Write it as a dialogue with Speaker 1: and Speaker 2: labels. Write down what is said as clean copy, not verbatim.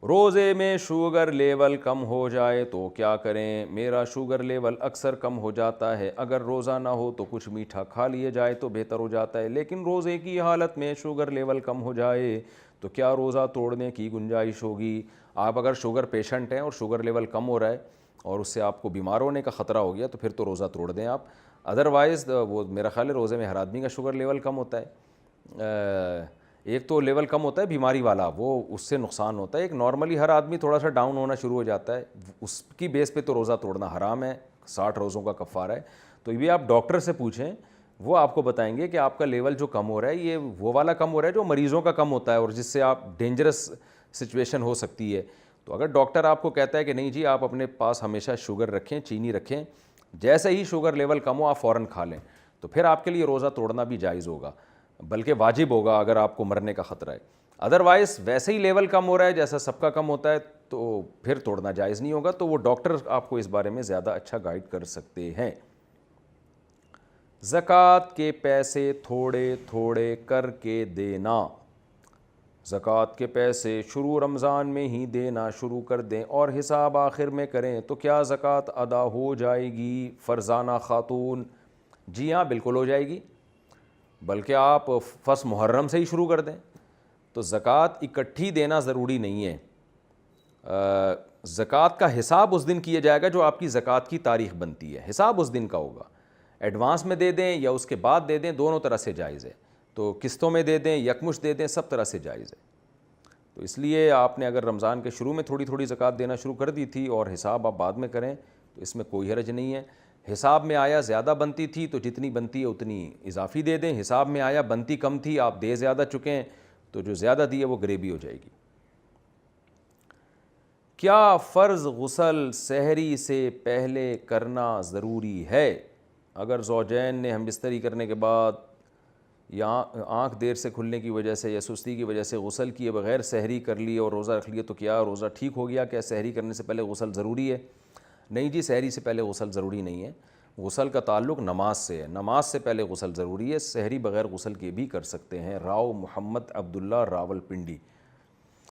Speaker 1: روزے میں sugar level کم ہو جائے تو کیا کریں؟ میرا شوگر لیول اکثر کم ہو جاتا ہے، اگر روزہ نہ ہو تو کچھ میٹھا کھا لیے جائے تو بہتر ہو جاتا ہے، لیکن روزے کی حالت میں شوگر لیول کم ہو جائے تو کیا روزہ توڑنے کی گنجائش ہوگی؟ آپ اگر شوگر پیشنٹ ہیں اور شوگر لیول کم ہو رہا ہے اور اس سے آپ کو بیمار ہونے کا خطرہ ہو گیا تو پھر تو روزہ توڑ دیں آپ، ادروائز وہ میرا خیال ہے روزے میں ہر آدمی کا شوگر لیول کم ہوتا ہے، ایک تو لیول کم ہوتا ہے بیماری والا، وہ اس سے نقصان ہوتا ہے، ایک نارملی ہر آدمی تھوڑا سا ڈاؤن ہونا شروع ہو جاتا ہے، اس کی بیس پہ تو روزہ توڑنا حرام ہے، 60 روزوں کا کفارہ ہے۔ تو یہ آپ ڈاکٹر سے پوچھیں، وہ آپ کو بتائیں گے کہ آپ کا لیول جو کم ہو رہا ہے یہ وہ والا کم ہو رہا ہے جو مریضوں کا کم ہوتا ہے اور جس سے آپ ڈینجرس سچویشن ہو سکتی ہے۔ تو اگر ڈاکٹر آپ کو کہتا ہے کہ نہیں جی آپ اپنے پاس ہمیشہ شوگر رکھیں، چینی رکھیں، جیسے ہی شوگر لیول کم ہو آپ فوراً کھا لیں، تو پھر آپ کے لیے روزہ توڑنا بھی جائز ہوگا، بلکہ واجب ہوگا اگر آپ کو مرنے کا خطرہ ہے۔ ادروائز ویسے ہی لیول کم ہو رہا ہے جیسا سب کا کم ہوتا ہے تو پھر توڑنا جائز نہیں ہوگا، تو وہ ڈاکٹر آپ کو اس بارے میں زیادہ اچھا گائیڈ کر سکتے ہیں۔ زکوٰۃ کے پیسے تھوڑے تھوڑے کر کے دینا، زکوٰۃ کے پیسے شروع رمضان میں ہی دینا شروع کر دیں اور حساب آخر میں کریں تو کیا زکوٰۃ ادا ہو جائے گی فرزانہ خاتون؟ جی ہاں بالکل ہو جائے گی، بلکہ آپ فس محرم سے ہی شروع کر دیں۔ تو زکوٰۃ اکٹھی دینا ضروری نہیں ہے، زکوٰۃ کا حساب اس دن کیا جائے گا جو آپ کی زکوٰۃ کی تاریخ بنتی ہے، حساب اس دن کا ہوگا، ایڈوانس میں دے دیں یا اس کے بعد دے دیں دونوں طرح سے جائز ہے، تو قسطوں میں دے دیں یکمشت دے دیں سب طرح سے جائز ہے۔ تو اس لیے آپ نے اگر رمضان کے شروع میں تھوڑی تھوڑی زکوٰۃ دینا شروع کر دی تھی اور حساب آپ بعد میں کریں تو اس میں کوئی حرج نہیں ہے۔ حساب میں آیا زیادہ بنتی تھی تو جتنی بنتی ہے اتنی اضافی دے دیں، حساب میں آیا بنتی کم تھی آپ دے زیادہ چکے ہیں تو جو زیادہ دی ہے وہ گریبی ہو جائے گی۔ کیا فرض غسل سحری سے پہلے کرنا ضروری ہے؟ اگر زوجین نے ہم بستری کرنے کے بعد یا آنکھ دیر سے کھلنے کی وجہ سے یا سستی کی وجہ سے غسل کیے بغیر سحری کر لی اور روزہ رکھ لیا تو کیا روزہ ٹھیک ہو گیا؟ کیا سحری کرنے سے پہلے غسل ضروری ہے؟ نہیں جی، سحری سے پہلے غسل ضروری نہیں ہے، غسل کا تعلق نماز سے ہے، نماز سے پہلے غسل ضروری ہے، سحری بغیر غسل کے بھی کر سکتے ہیں۔ راؤ محمد عبداللہ راول پنڈی۔